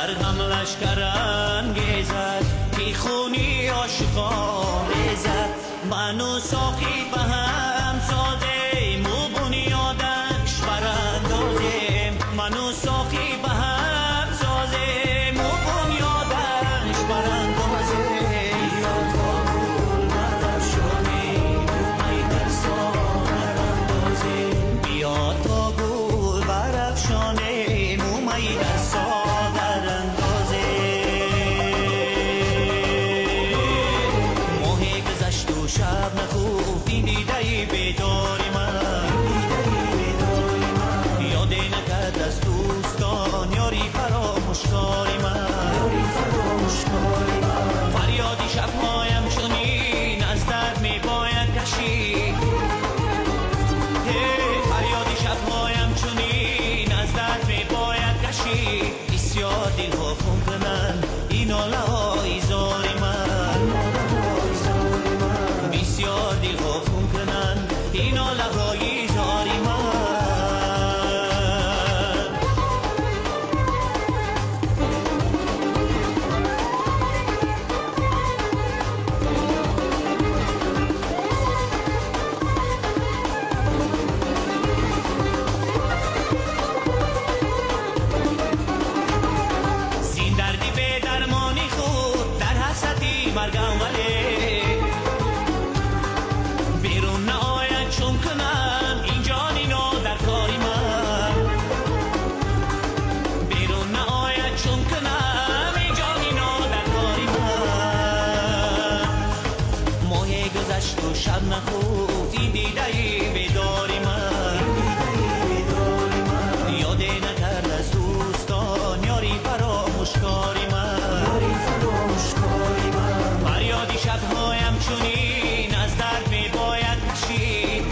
بر هم لشکر انگیزد بی خونی عاشقانه زد من و ساقی به هم سازیم و بنیادش براندازیم من و ساقی به هم سازیم و بنیادش براندازیم بیا تا گل برافشانیم ای در ساغر اندازیم بیا تا گل برافشانیم ای در ساغر اندازیم ماه گذشت و شب نخفت این دیده بیداری من یاد نکرد از دوستان یاری فراموشکاری من فریادی شبهایم چنین از درد می باید کشید فریادی شبهایم چنین از درد می باید کشید بسیار دل ها خون کنند این ناله های زاری من بسیار دل ها خون کنند این ناله های زاری من زین دردی به درمانی خود در حسرتی مرگم ولی بیرون نآید چون کنم این جانی نو در کاری من بیرون نآید چون کنم این جانی نو در کاری من ماه گذشت و شب نخفت این دیده بیداری من یاد نکرد از دوستان یاری فراموشکاری من فریادی شبهایم چنین از درد می باید کشید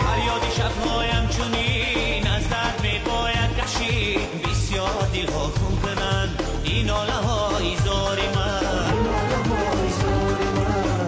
فریادی شبهایم چنین از درد می باید کشید بسیار دل ها خون کنند این ناله های زاری من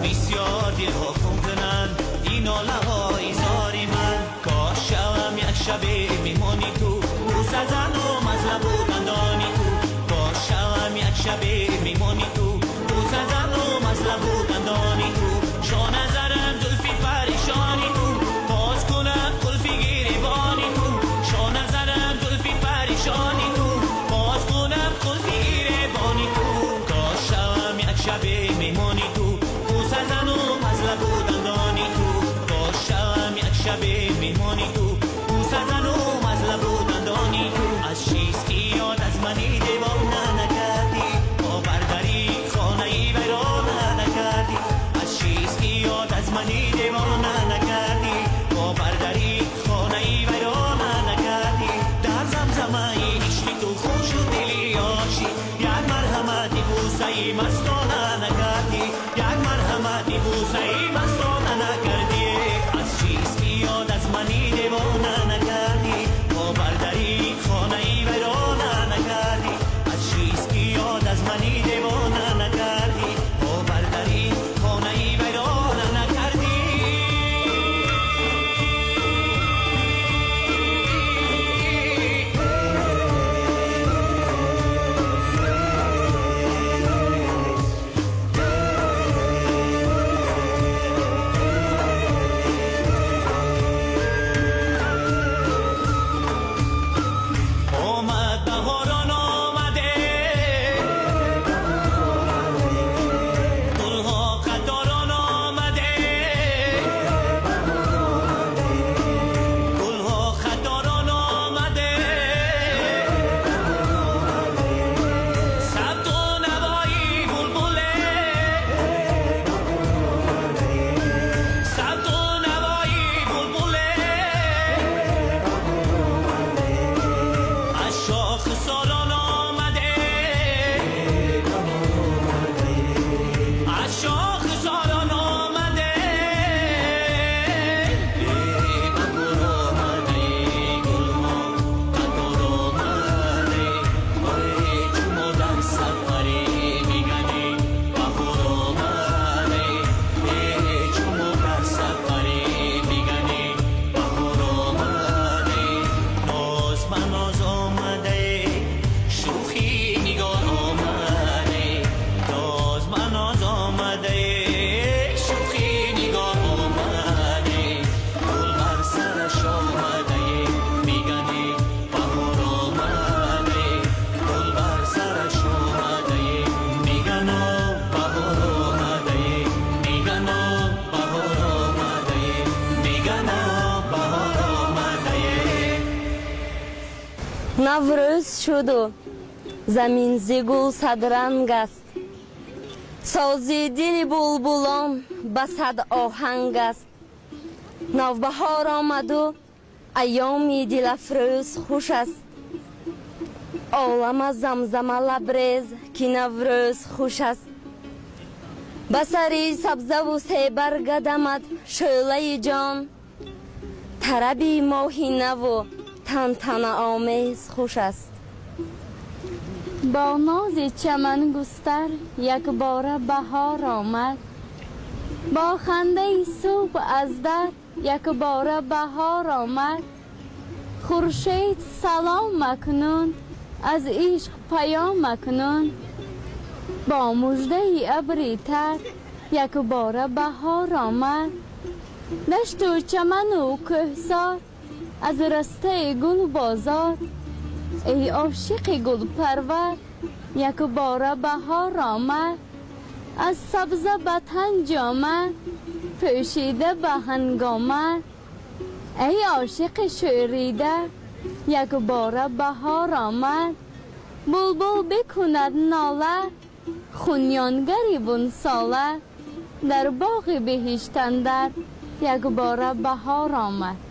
بسیار دل ها خون کنند این ناله های زاری من کاش شوم یک شب میمانی تو دوست از انوم از لب و دندانی تو کاش شوم یک شب میمانی تو دوست از انوم از لب و دندانی تو شان نظرم زلفی پریشانی تو باز کنم قلفی گریبانی تو شان نظرم زلفی پریشانی تو باز کنم قلفی گریبانی تو کاش شوم یک شب میمانی تو دوست از انوم از لب و دندانی تو کاش شوم یک شب میمانی تو دوست از انوم از لب و دندانی تو از چیز که یاد از منی دیوانه نکردی باورداری خانه ای ویرانه نکردی از چیز که یاد از منی دیوانه نکردی باورداری خانه ای ویرانه نکردی در زمزمه عشق تو خوش و دلی عاشق یک مرحمتی بوسه مستانه نکردی یک مرحمتی بوسه مستانه نکردی از چیز که یاد از منی دیوانه نکردی باورداری خانه ای ویرانه نکردی نوروز شد و زمین ز گل صدرنگ است سازی دل بلبلان به صد آهنگ است نوبهار آمد و ایام دل افروز خوش است عالم زمزمه لبریز که نوروز خوش است به سری سبزه و سیبرگ دمد شعله جان طربی ماهینه و تنتنه آمیز خوش است با ناز چمن گستر یک باره بهار آمد با خنده صبح از در یک باره بهار آمد خورشید سلام مکنون از عشق پیام مکنون با مژده ابری تر یک باره بهار آمد دشت و چمن و کوهسار از رسته گل بازار ای عاشق گل پرور یک باره بهار آمد از سبزه به تن جامه پوشیده به هنگامه ای عاشق شوریده یک باره بهار آمد بلبل بکند ناله خونیانگری بون ساله در باغ بهشت اندر یک باره بهار آمد